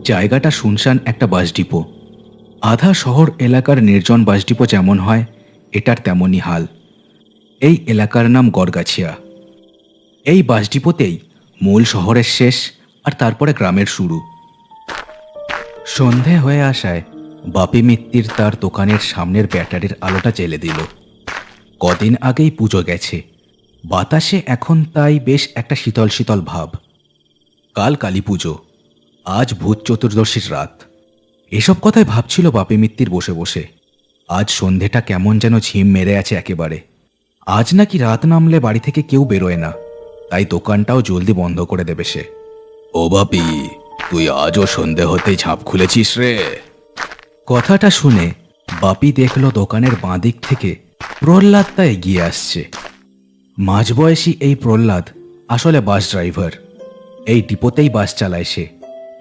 জায়গাটা শুনশান একটা বাস ডিপো। আধা শহর এলাকার নির্জন বাস ডিপো যেমন হয়, এটার তেমনই হাল। এই এলাকার নাম গড়গাছিয়া। এই বাস ডিপোতেই মূল শহরের শেষ, আর তারপরে গ্রামের শুরু। সন্ধে হয়ে আসায় বাপি মিত্তির তার দোকানের সামনের ব্যাটারির আলোটা জ্বেলে দিল। কদিন আগেই পুজো গেছে, বাতাসে এখন তাই বেশ একটা শীতল শীতল ভাব। কাল কালী পুজো, আজ ভূত চতুর্দশীর রাত। এসব কথাই ভাবছিল বাপি মিত্তির বসে বসে। আজ সন্ধেটা কেমন যেন ঝিম মেরে আছে একেবারে। আজ নাকি রাত নামলে বাড়ি থেকে কেউ বেরোয় না, তাই দোকানটাও জলদি বন্ধ করে দেবে সে। ও বাপি, তুই আজও সন্ধে হতেই ঝাঁপ খুলেছিস রে। কথাটা শুনে বাপি দেখল দোকানের বাঁ দিক থেকে প্রহ্লাদটা এগিয়ে আসছে। মাঝবয়সী এই প্রহ্লাদ আসলে বাস ড্রাইভার। এই ডিপোতেই বাস চালায় সে।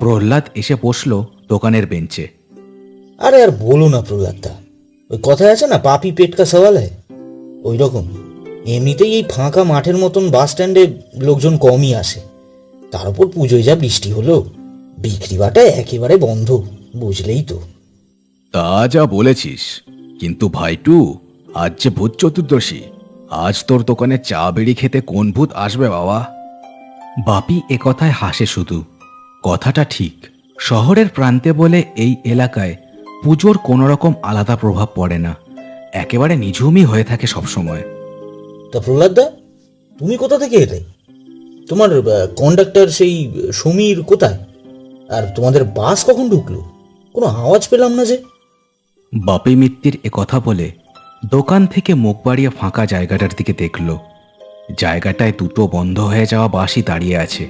প্রহ্লাদ এসে বসল দোকানের বেঞ্চে। আরে আর বলো না প্রহ্লাদদা, ওই কথায় আছে না, পাপি পেট কা সওয়াল হয়, ওই রকম। এমনিতেই এই ফাঁকা মাঠের মতন বাস স্ট্যান্ডে লোকজন কমই আসে, তার উপর পুজোয় যা বৃষ্টি হলো, বিক্রি বাটা একেবারে বন্ধ, বুঝলেই তো। তা যা বলেছিস, কিন্তু ভাইটু, আজ যে ভূত চতুর্দশী, আজ তোর দোকানে চা বিড়ি খেতে কোন ভূত আসবে বাবা? বাপি একথায় হাসে শুধু। কথাটা ঠিক, শহরের প্রান্তে বলে এই এলাকায় পুজোর কোনো রকম আলাদা প্রভাব পড়ে না, একেবারে নিঝুমই হয়ে থাকে সবসময়। তা প্রহ্লাদদা, তুমি কোথা থেকে এলে? তোমার কন্ডাক্টর সেই সমীর কোথায়? আর তোমাদের বাস কখন ঢুকলো? কোনো আওয়াজ পেলাম না যে। বাপি মিত্তির একথা বলে দোকান থেকে মুখ বাড়িয়ে ফাঁকা জায়গাটার দিকে দেখল। জায়গাটায় দুটো বন্ধ হয়ে যাওয়া বাসই দাঁড়িয়ে আছে।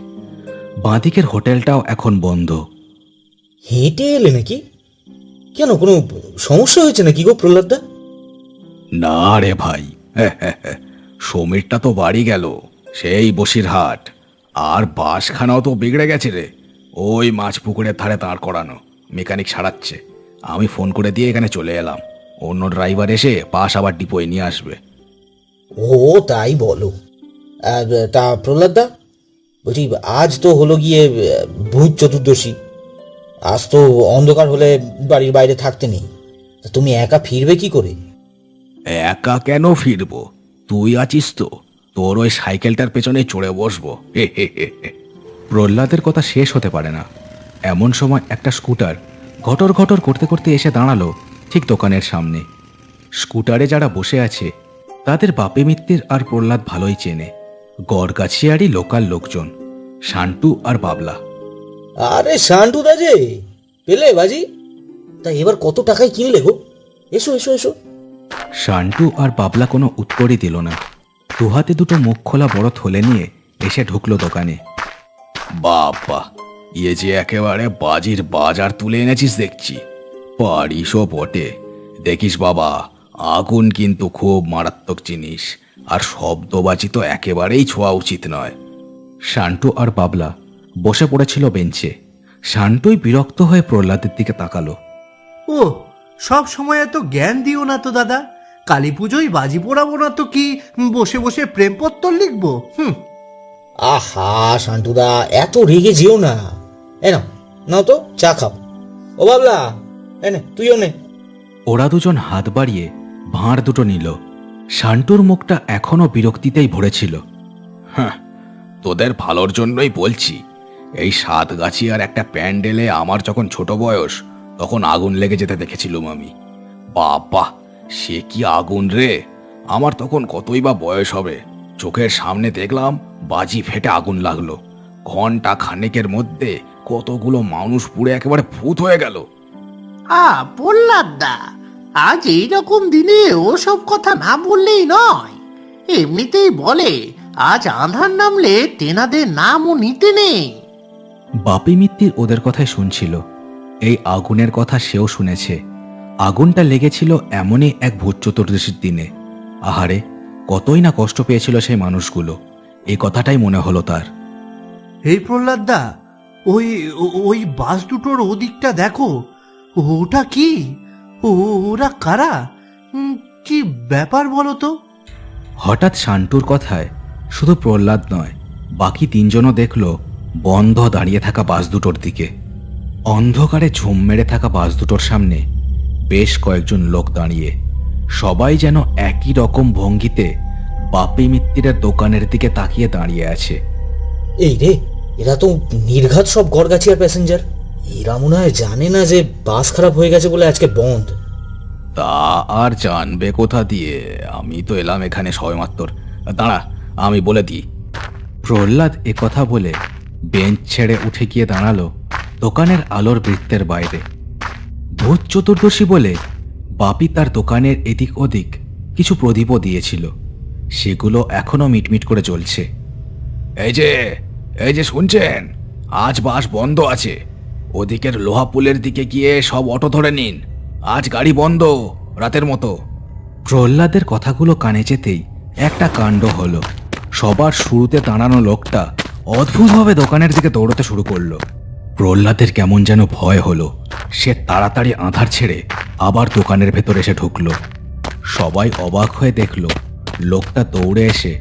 বাঁদিকের হোটেলটাও এখন বন্ধ। হেঁটে এলে নাকি? কেন, কোনো সমস্যা হয়েছে নাকি গো প্রহ্লাদদা? না রে ভাই, সমীরটা তো বাড়ি গেল, সেই বসিরহাট। আর বাসখানাও তো বিগড়ে গেছে রে, ওই মাছ পুকুরের ধারে দাঁড় করানো, মেকানিক সারাচ্ছে। আমি ফোন করে দিয়ে এখানে চলে এলাম, অন্য ড্রাইভার এসে বাস আবার ডিপোয় নিয়ে আসবে। ও তাই বলো। তা প্রহ্লাদদা, বলছি আজ তো হলো গিয়ে ভূত চতুর্দশী, আজ তো অন্ধকার হলে বাড়ির বাইরে থাকতে নেই, তা তুমি একা ফিরবে কি করে? একা কেন ফিরবো, তুই আছিস তো, তোর ওই সাইকেলটার পেছনে চড়ে বসবো। প্রহ্লাদের কথা শেষ হতে পারে না, এমন সময় একটা স্কুটার ঘটর ঘটর করতে করতে এসে দাঁড়ালো ঠিক দোকানের সামনে। স্কুটারে যারা বসে আছে তাদের বাপি মিত্তির আর প্রহ্লাদ ভালোই চেনে। গড়গাছিয়ারই লোকাল লোকজন, শান্টু আর বাবলা। আরে শান্টু দা যে, পেলে বাজি? তা এবার কত টাকায় কিনলে গো? এসো এসো এসো। শান্টু আর বাবলা কোনো উত্তরই দিল না। দুহাতে দুটো মুখ খোলা বড় থলে নিয়ে এসে ঢুকলো দোকানে। বাবা, ইয়ে যে একেবারে বাজির বাজার তুলে এনেছিস দেখছি। পারিসও বটে। দেখিস বাবা, আগুন কিন্তু খুব মারাত্মক জিনিস, আর শব্দবাজি তো একেবারেই ছোঁয়া উচিত নয়। শান্টু আর বাবলা বসে পড়েছিল বেঞ্চে। শান্টুই বিরক্ত হয়ে প্রহ্লাদের দিকে তাকালো। ও, সব সময় এত জ্ঞান দিও না তো দাদা। কালী পুজোয় বাজি পোড়াবো না তো কি বসে বসে প্রেমপত্র লিখবো? আহা শান্টুদা, এত রেগে যেও না। নাও নাও তো চা খাও। ও বাবলা, এনে তুইও নে। ওরা দুজন হাত বাড়িয়ে ভাঁড় দুটো নিল। শান্টুর মুখটা এখনো বিরক্তিতেই ভরেছিল। হ্যাঁ, তোদের ভালোর জন্যই বলছি। এই সাতগাছিয়ার একটা প্যান্ডেলে আমার যখন ছোট বয়স, তখন আগুন লেগে যেতে দেখেছিলুম আমি। বাবা, সে কি আগুন রে! আমার তখন কতই বা বয়স হবে। চোখের সামনে দেখলাম বাজি ফেটে আগুন লাগলো। ঘন্টা খানেকের মধ্যে কতগুলো মানুষ পুড়ে একেবারে ভূত হয়ে গেল। প্রহ্লাদদা, আজ এইরকম দিনে ওসব কথা না বললেই নয়। এমনিতেই বলে আজ আঁধার নামলে তেনাদের নামও নিতে নেই। বাপি মিত্তির ওদের কথাই শুনছিল। এই আগুনের কথা সেও শুনেছে। আগুনটা লেগেছিল এমনই এক ভূত চতুর্দশীর দিনে। আহারে, কতই না কষ্ট পেয়েছিল সেই মানুষগুলো, এই কথাটাই মনে হলো তার। এই প্রহ্লাদদা, ওই ওই বাস দুটোর ওদিকটা দেখো, ওটা কি? ওরা কারা? কি ব্যাপার বলো তো? হঠাৎ শান্টুর কথায় শুধু প্রহ্লাদ নয়, বাকি তিনজনও দেখল বন্ধ দাঁড়িয়ে থাকা বাস দুটোর দিকে। অন্ধকারে ঝুম মেরে থাকা বাস দুটোর সামনে বেশ কয়েকজন লোক দাঁড়িয়ে, সবাই যেন একই রকম ভঙ্গিতে বাপি মিত্তিরের দোকানের দিকে তাকিয়ে দাঁড়িয়ে আছে। এই রে, এরা তো নির্ঘাত সব গড়গাছিয়ার প্যাসেঞ্জার। এরা মনে হয় জানে না যে বাস খারাপ হয়ে গেছে বলে আজকে বন্ধ। তা আর জানবে কোথা দিয়ে? আমি তো এলাম এখানে সবেমাত্র। দাঁড়া, আমি বলে দিই। প্রহ্লাদ কথা বলে বেঞ্চ ছেড়ে উঠে গিয়ে দাঁড়ালো দোকানের আলোর বৃত্তের বাইরে। ভূত চতুর্দশী বলে বাপি তার দোকানের এদিক ওদিক কিছু প্রদীপও দিয়েছিল, সেগুলো এখনো মিটমিট করে জ্বলছে। এই যে শুনছেন, আজ বাস বন্ধ আছে। ওদিকের লোহা পুলের দিকে গিয়ে সব অটো ধরে নিন, আজ গাড়ি বন্ধ রাতের মতো। প্রহ্লাদের কথাগুলো কানে যেতেই একটা কাণ্ড হলো। সবার শুরুতে দাঁড়ানো লোকটা অদ্ভুতভাবে দোকানের দিকে দৌড়তে শুরু করলো। প্রহ্লাদের কেমন যেন ভয় হলো। সে তাড়াতাড়ি আঁধার ছেড়ে আবার দোকানের ভেতর এসে ঢুকলো। সবাই অবাক হয়ে দেখলো লোকটা দৌড়ে এসে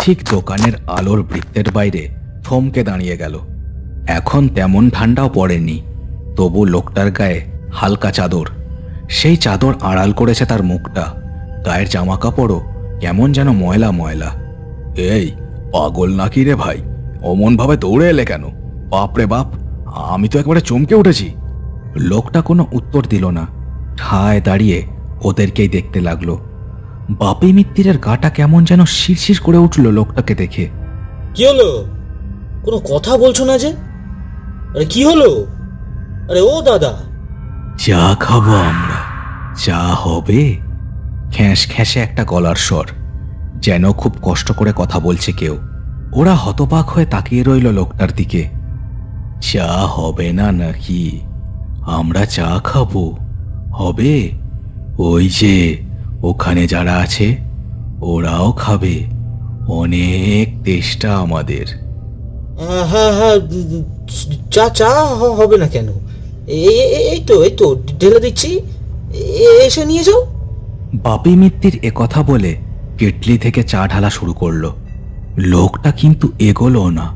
ঠিক দোকানের আলোর বৃত্তের বাইরে থমকে দাঁড়িয়ে গেল। এখন তেমন ঠান্ডাও পড়েনি, তবু লোকটার গায়ে হালকা চাদর। সেই চাদর আড়াল করেছে তার মুখটা। গায়ের জামা কাপড়ও কেমন যেন ময়লা ময়লা। এই পাগল নাকি রে ভাই? অমন ভাবে দৌড়ে এলে কেন? বাপরে বাপ, আমি তো একবারে চমকে উঠেছি। লোকটা কোনো উত্তর দিল না, ঠায় দাঁড়িয়ে ওদেরকেই দেখতে লাগলো। বাপি মিত্তিরের গাটা কেমন যেন শিরশির করে উঠল লোকটাকে দেখে। কি হলো? কোনো কথা বলছো না যে? আরে কি হলো? আরে ও দাদা! চা খাবো আমরা। চা হবে? খ্যাঁস খ্যাঁসে একটা গলার স্বর, যেন খুব কষ্ট করে কথা বলছে কেউ। ওরা হতবাক হয়ে তাকিয়ে রইল লোকটার দিকে। চা হবে না নাকি? আমরা চা খাবো। হবে? ওই যে ওখানে যারা আছে ওরাও খাবে। অনেক তেষ্টা আমাদের। হ্যাঁ হ্যাঁ, চা চা হবে না কেন? এই তো ঢেলে দিচ্ছি, এসে নিয়ে যাও। বাপি মিত্তির কথা বলে কেটলি থেকে চা ঢালা শুরু করলো। লোকটা কিন্তু এগোলো না,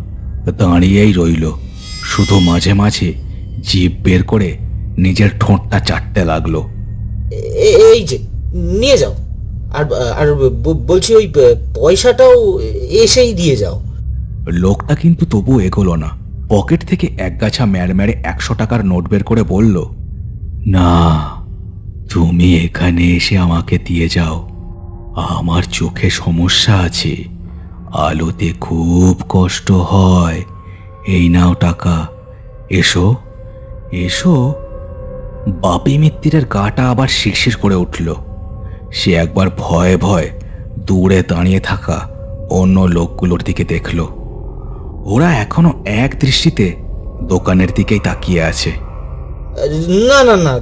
দাঁড়িয়েই রইল। শুধু মাঝে মাঝে জিভ বের করে নিজের ঠোঁটটা চাটতে লাগলো। এই যে নিয়ে যাও। আর আর বলছি ওই পয়সাটাও এসেই দিয়ে যাও। লোকটা কিন্তু তবু এগোলো না। পকেট থেকে এক গাছা ম্যাড়ম্যাড়ে 100 টাকার নোট বের করে বলল, না, তুমি এখানে এসে আমাকে দিয়ে যাও। আমার চোখে সমস্যা আছে, আলোতে খুব কষ্ট হয়। এই নাও টাকা, এসো এসো। বাপি মিত্তিরের গাটা আবার শিরশির করে উঠল। সে একবার ভয়ে ভয়ে দূরে দাঁড়িয়ে থাকা অন্য লোকগুলোর দিকে দেখল। ওরা এখনো এক দৃষ্টিতে দোকানের দিকেই তাকিয়ে আছে। না না না,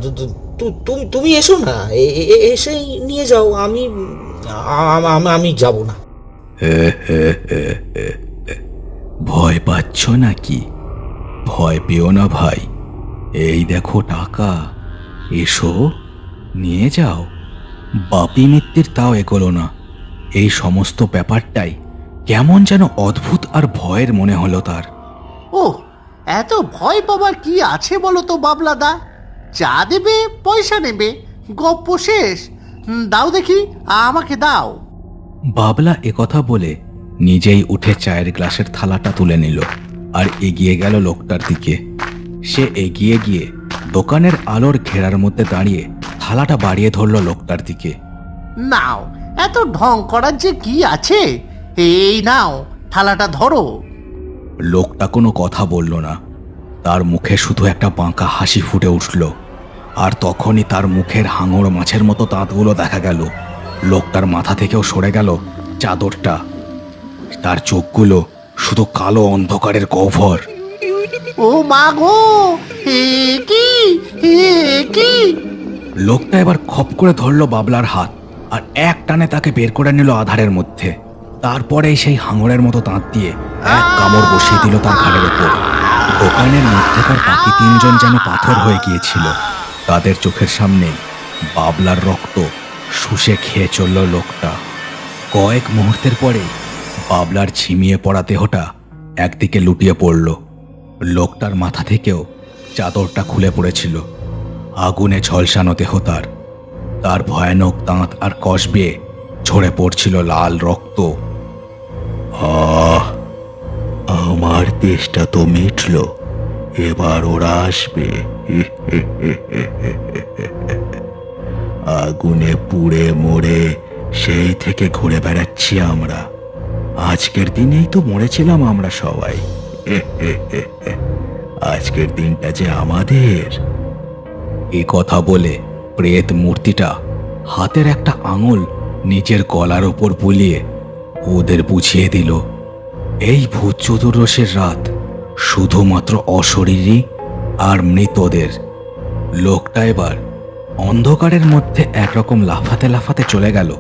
তুমি এসো না, এসেই নিয়ে যাও। আমি যাব না। ভয় পাচ্ছ নাকি? ভয় পেও না ভাই, এই দেখো টাকা, এসো নিয়ে যাও। বাপি মিত্তির তাও এগোলো না। এই সমস্ত ব্যাপারটাই কেমন যেন অদ্ভুত আর ভয়ের মনে হলো তার। ও, এত ভয় পাবার কি আছে বলো তো বাবলাদা? চা দেবে, পয়সা নেবে, গপ্প শেষ। দাও দেখি, আমাকে দাও। বাবলা কথা বলে নিজেই উঠে চায়ের গ্লাসের থালাটা তুলে নিল আর এগিয়ে গেল লোকটার দিকে। সে এগিয়ে গিয়ে দোকানের আলোর ঘেরার মধ্যে দাঁড়িয়ে থালাটা বাড়িয়ে ধরল লোকটার দিকে। নাও, এত ঢং করার যে কি আছে? এই নাও, থালাটা ধরো। লোকটা কোনো কথা বলল না। তার মুখে শুধু একটা বাঁকা হাসি ফুটে উঠল। আর তখনই তার মুখের হাঙর মাছের মতো দাঁতগুলো দেখা গেল। লোকটার মাথা থেকেও সরে গেল চাদরটা। তার চোখগুলো শুধু কালো অন্ধকারের গহ্বর। ও মা গো, কি কি! লোকটা এবার খপ করে ধরলো বাবলার হাত আর এক টানে তাকে বের করে নিল আধারের মধ্যে। তারপরেই সেই হাঙরের মতো দাঁত দিয়ে এক কামড় বসিয়ে দিল তার ঘাড়ের ওপর। দোকানের মধ্যেকার বাকি তিনজন যেন পাথর হয়ে গিয়েছিল। তাদের চোখের সামনে বাবলার রক্ত শুষে খেয়ে চলল লোকটা। কয়েক মুহূর্তের পরে বাবলার ঝিমিয়ে পড়া দেহটা একদিকে লুটিয়ে পড়ল। লোকটার মাথা থেকেও চাদরটা খুলে পড়েছিল। আগুনে ঝলসানো দেহ তার, তার ভয়ানক দাঁত আর কষ বেয়ে ঝরে পড়ছিল লাল রক্ত। আমার তেষ্টা তো মিটল, এবার ওরা আসবে। আগুনে পুড়ে মরে সেই থেকে ঘুরে বেড়াচ্ছি আমরা। আজকের দিনেই তো মরেছিলাম আমরা সবাই। আজকের দিনটা যে আমাদের। এ কথা বলে প্রেত মূর্তিটা হাতের একটা আঙুল নিজের গলার ওপর বুলিয়ে ওদের বুঝিয়ে দিল, এই ভূত চতুর্দশীর রাত শুধুমাত্র অশরীরী আর মৃতদের। লোকটা এবার অন্ধকারের মধ্যে একরকম লাফাতে লাফাতে চলে গেল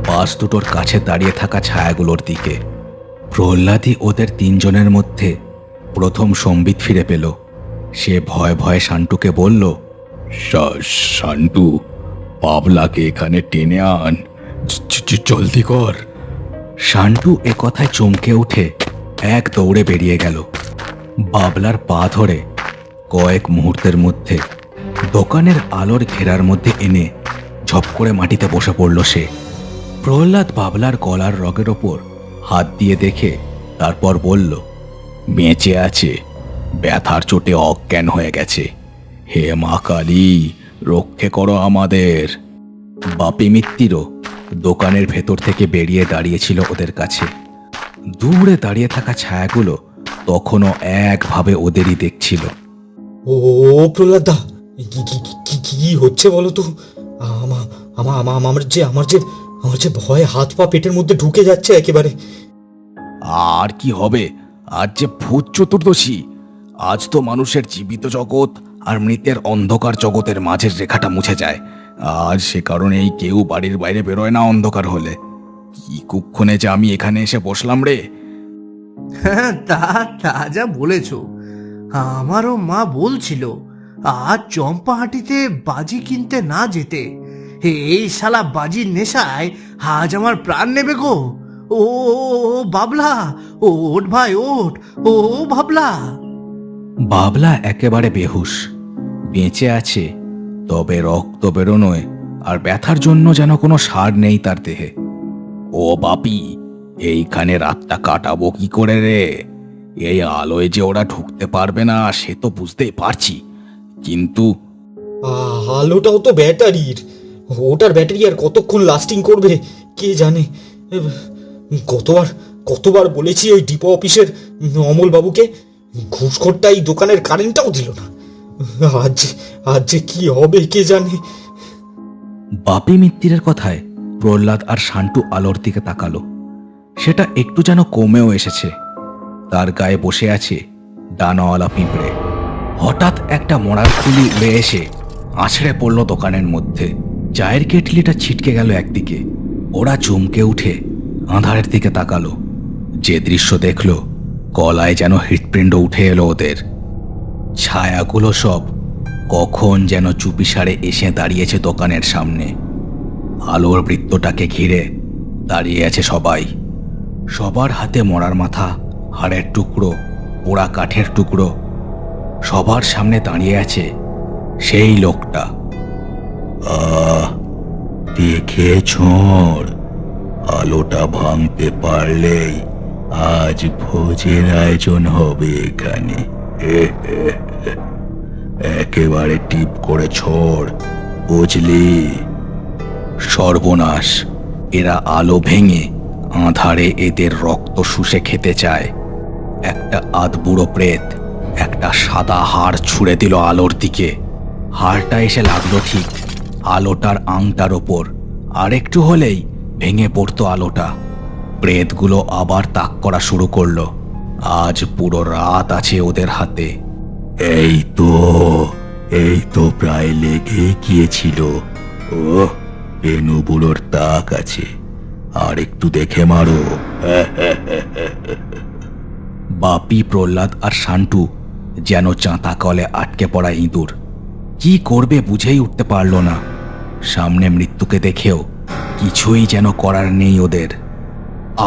বাস দুটোর কাছে দাঁড়িয়ে থাকা ছায়াগুলোর দিকে। প্রহ্লাদই ওদের তিনজনের মধ্যে প্রথম সম্বিত ফিরে পেল। সে ভয়ে ভয়ে শান্টুকে বলল, শান্টু, পাবলাকে এখানে টেনে আন, জলদি কর। শান্টু এ কথায় চমকে উঠে এক দৌড়ে বেরিয়ে গেল। বাবলার পা ধরে কয়েক মুহূর্তের মধ্যে দোকানের আলোর ঘেরার মধ্যে এনে ঝপ করে মাটিতে বসে পড়ল সে। প্রহ্লাদ বাবলার গলার রগের ওপর হাত দিয়ে দেখে তারপর বলল, বেঁচে আছে, ব্যথার চোটে অজ্ঞান হয়ে গেছে। হে মা কালী, রক্ষে করো আমাদের। বাপি মিত্তিরও দোকানের ভেতর থেকে বেরিয়ে দাঁড়িয়েছিল ওদের কাছে। দূরে দাঁড়িয়ে থাকা ছায়াগুলো তখনও একভাবে ওদেরই দেখছিল। ও প্রহ্লাদ দা, কি কি কি কি হচ্ছে বলো তো? আমার যে ভয়ে হাত পা পেটের মধ্যে ঢুকে যাচ্ছে একেবারে। আর কি হবে, আজ যে ভূত চতুর্দশী। আজ তো মানুষের জীবিত জগৎ আর মৃতের অন্ধকার জগতের মাঝের রেখাটা মুছে যায়। আজ সে কারণেই কেউ বাড়ির বাইরে বেরোয় না অন্ধকার হলে। কি কুক্ষণে যে আমি এখানে এসে বসলাম রে। হ্যাঁ, তা তা যা বলেছ। আমারও মা বলছিল আজ চম্পাহাটিতে বাজি কিনতে না যেতে। এই শালা বাজির নেশায় আজ আমার প্রাণ নেবে গো। ও বাবলা, ওঠ ভাই ওঠ, ও বাবলা। বাবলা একেবারে বেহুশ, বেঁচে আছে, তবে রক্ত বেরোনোয় আর ব্যথার জন্য যেন কোনো সার নেই তার দেহে। ও বাপি, এইখানে রাতটা কাটাবো কি করে রে? এই আলোয় যে ওরা ঢুকতে পারবে না সে তো বুঝতেই পারছি, কিন্তু আলোটাও তো ব্যাটারির। ওটার ব্যাটারি আর কতক্ষণ লাস্টিং করবে কে জানে। কতবার বলেছি ওই ডিপো অফিসের অমল বাবুকে, ঘুষখোরটা এই দোকানের কারেন্টটাও দিল না। আজ যে কি হবে কে জানে। বাপি মিত্তিরের কথায় প্রহ্লাদ আর শান্টু আলোর দিকে তাকালো। সেটা একটু যেন কমেও এসেছে। তার গায়ে বসে আছে ডানাওয়ালা পিঁপড়ে। হঠাৎ একটা মরার খুলি উড়ে এসে আছড়ে পড়ল দোকানের মধ্যে। চায়ের কেটলিটা ছিটকে গেল একদিকে। ওরা চমকে উঠে আঁধারের দিকে তাকালো। যে দৃশ্য দেখল, গলায় যেন হৃৎপিণ্ড উঠে এলো ওদের। ছায়াগুলো সব কখন যেন চুপিসারে এসে দাঁড়িয়েছে দোকানের সামনে। আলোর বৃত্তটাকে ঘিরে দাঁড়িয়ে আছে সবাই। সবার হাতে মরার মাথা, হাড়ের টুকরো, পোড়া কাঠের টুকরো। সবার সামনে দাঁড়িয়ে আছে সেই লোকটা। দেখে ছোঁড়, আলোটা ভাঙতে পারলেই আজ ভোজের আয়োজন হবে এখানে। একেবারে টিপ করে ছোড়, বুঝলি? সর্বনাশ, এরা আলো ভেঙে আঁধারে এদের রক্ত শুষে খেতে চায়। একটা আধবুড়ো প্রেত একটা সাদা হাড় ছুঁড়ে দিল আলোর দিকে। হাড়টা এসে লাগলো ঠিক আলোটার আংটার ওপর। আর একটু হলেই ভেঙে পড়তো আলোটা। প্রেতগুলো আবার তাক করা শুরু করলো। আজ পুরো রাত আছে ওদের হাতে। এই তো প্রায় লেগে গিয়েছিল। ও বেনু বুড়োর তাক আছে, আর একটু দেখে মারো। বাপি, প্রহ্লাদ আর শান্টু যেন চাঁতা কলে আটকে পড়া ইঁদুর। কি করবে বুঝেই উঠতে পারল না। সামনে মৃত্যুকে দেখেও কিছুই যেন করার নেই ওদের।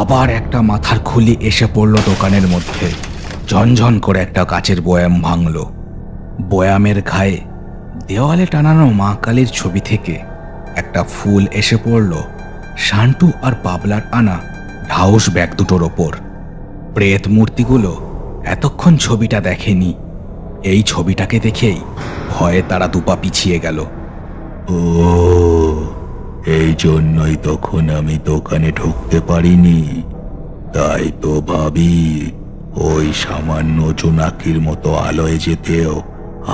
আবার একটা মাথার খুলি এসে পড়ল দোকানের মধ্যে। ঝনঝন করে একটা কাচের বয়াম ভাঙল। বয়ামের ঘায়ে দেওয়ালে টানানো মা কালীর ছবি থেকে একটা ফুল এসে পড়ল শান্টু আর পাবলার আনা ঢাউস ব্যাগ দুটোর ওপর। প্রেত মূর্তিগুলো এতক্ষণ ছবিটা দেখেনি। এই ছবিটাকে দেখেই ভয়ে তারা দুপা পিছিয়ে গেল। ও, এই জন্যই তখন আমি দোকানে ঢুকতে পারিনি। তাই তো ভাবি, ওই সামান্য জোনাকির মতো আলোয় যেতেও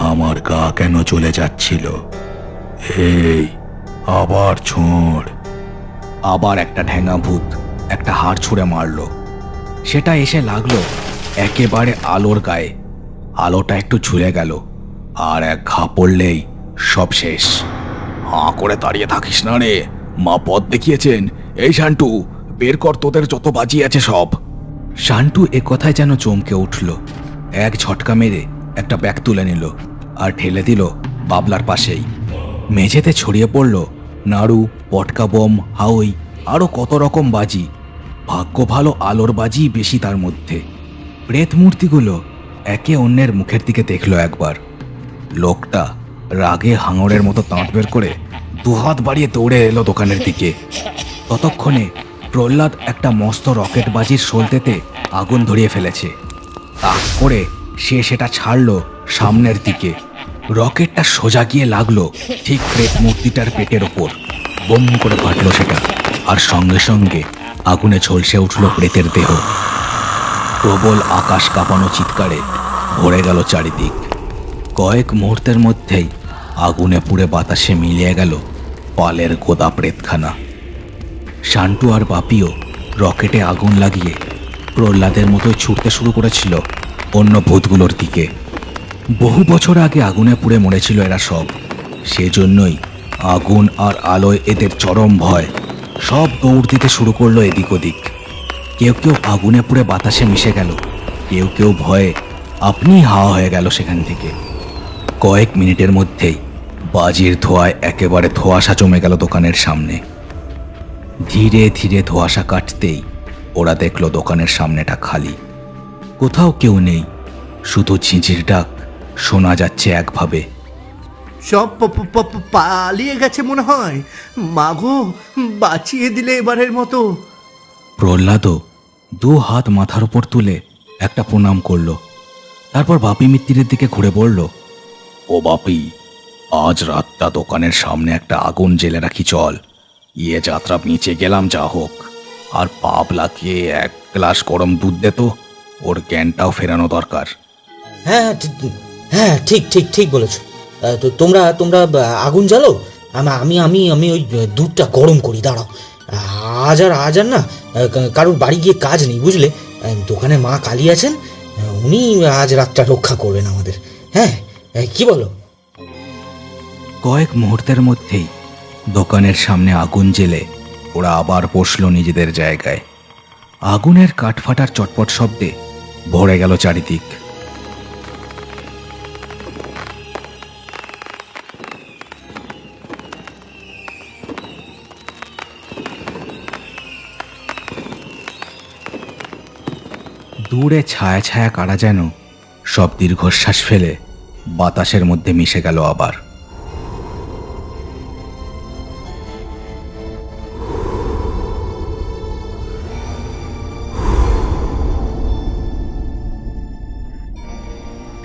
আমার গা কেন চলে যাচ্ছিল। এই, আবার ছোঁড়। আবার একটা ঢ্যাঙা ভূত একটা হাড় ছুঁড়ে মারল। সেটা এসে লাগলো একেবারে আলোর গায়ে। আলোটা একটু ঝুলে গেল, আর এক ঘা পড়লেই সব শেষ। হাঁ করে দাঁড়িয়ে থাকিস না রে, মা পথ দেখিয়েছেন। এই শান্টু, বের কর তোদের যত বাজি আছে সব। শান্টু এ কথায় যেন চমকে উঠল। এক ঝটকা মেরে একটা ব্যাগ তুলে নিল আর ঠেলে দিল বাবলার পাশেই। মেঝেতে ছড়িয়ে পড়ল নাড়ু, পটকা বোম, হাউই, আরও কত রকম বাজি। ভাগ্য ভালো আলোর বাজি বেশি তার মধ্যে। প্রেত মূর্তিগুলো একে অন্যের মুখের দিকে দেখল একবার। লোকটা রাগে হাঙরের মতো দাঁত বের করে দুহাত বাড়িয়ে দৌড়ে এলো দোকানের দিকে। ততক্ষণে প্রহ্লাদ একটা মস্ত রকেট বাজির সলতেতে আগুন ধরিয়ে ফেলেছে। তাক করে সে সেটা ছাড়ল সামনের দিকে। রকেটটা সোজা গিয়ে লাগলো ঠিক প্রেত মূর্তিটার পেটের ওপর। বম করে ফাটলো সেটা, আর সঙ্গে সঙ্গে আগুনে ঝলসে উঠল প্রেতের দেহ। প্রবল আকাশ কাঁপানো চিৎকারে ভরে গেল চারিদিক। কয়েক মুহূর্তের মধ্যেই আগুনে পুড়ে বাতাসে মিলিয়ে গেল পালের গোদা প্রেতখানা। শান্টু আর বাপিও রকেটে আগুন লাগিয়ে প্রহ্লাদের মতোই ছুটতে শুরু করেছিল অন্য ভূতগুলোর দিকে। বহু বছর আগে আগুনে পুড়ে মরেছিল এরা সব। সেজন্যই আগুন আর আলোয় এদের চরম ভয়। সব দৌড় দিতে শুরু করলো এদিক ওদিক। কেউ কেউ আগুনে পুড়ে বাতাসে মিশে গেল, কেউ কেউ ভয়ে আপনি হাওয়া হয়ে গেল সেখান থেকে। কয়েক মিনিটের মধ্যেই বাজির ধোঁয়ায় একেবারে ধোঁয়াশা জমে গেল দোকানের সামনে। ধীরে ধীরে ধোঁয়াশা কাটতেই ওরা দেখলো দোকানের সামনেটা খালি। কোথাও কেউ নেই, শুধু ঝিঁঝির ডাক শোনা যাচ্ছে একভাবে। সব পালিয়ে গেছে মনে হয়। মাগো, বাঁচিয়ে দিলে এবারের মতো। প্রহ্লাদও দু হাত মাথার উপর তুলে একটা প্রণাম করল। তারপর বাপি মিত্তিরের দিকে ঘুরে বলল, ও বাপি, আজ রাতটা দোকানের সামনে একটা আগুন জেলে রাখি চল। ইয়ে যাত্রা নিচে গেলাম যা হোক। আর পাবলাকে এক গ্লাস গরম দুধ দে তো, ওর জ্ঞানটাও ফেরানো দরকার। হ্যাঁ হ্যাঁ, ঠিক ঠিক ঠিক বলেছো। তো তোমরা তোমরা আগুন জ্বালো, আমি আমি আমি ওই দুধটা গরম করি। দাঁড়াও, আজ আর না কারোর বাড়ি গিয়ে কাজ নেই, বুঝলে। দোকানে মা কালী আছেন, উনি আজ রাতটা রক্ষা করবেন আমাদের। হ্যাঁ, কি বলো? কয়েক মুহূর্তের মধ্যেই দোকানের সামনে আগুন জ্বেলে ওরা আবার বসল নিজেদের জায়গায়। আগুনের কাঠফাটার চটপট শব্দে ভরে গেল চারিদিক। দূরে ছায়া ছায়া কারা যেন সব দীর্ঘশ্বাস ফেলে বাতাসের মধ্যে মিশে গেল আবার।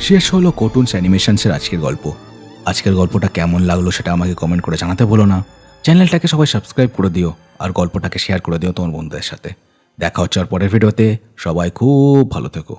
শেষ হলো কার্টুনস অ্যানিমেশনসের আজকের গল্প। আজকের গল্পটা কেমন লাগলো সেটা আমাকে কমেন্ট করে জানাতে ভুলো না। চ্যানেলটাকে সবাই সাবস্ক্রাইব করে দিও, আর গল্পটাকে শেয়ার করে দিও তোমার বন্ধুদের সাথে। দেখা হচ্ছে আর পরের ভিডিওতে। সবাই খুব ভালো থেকো।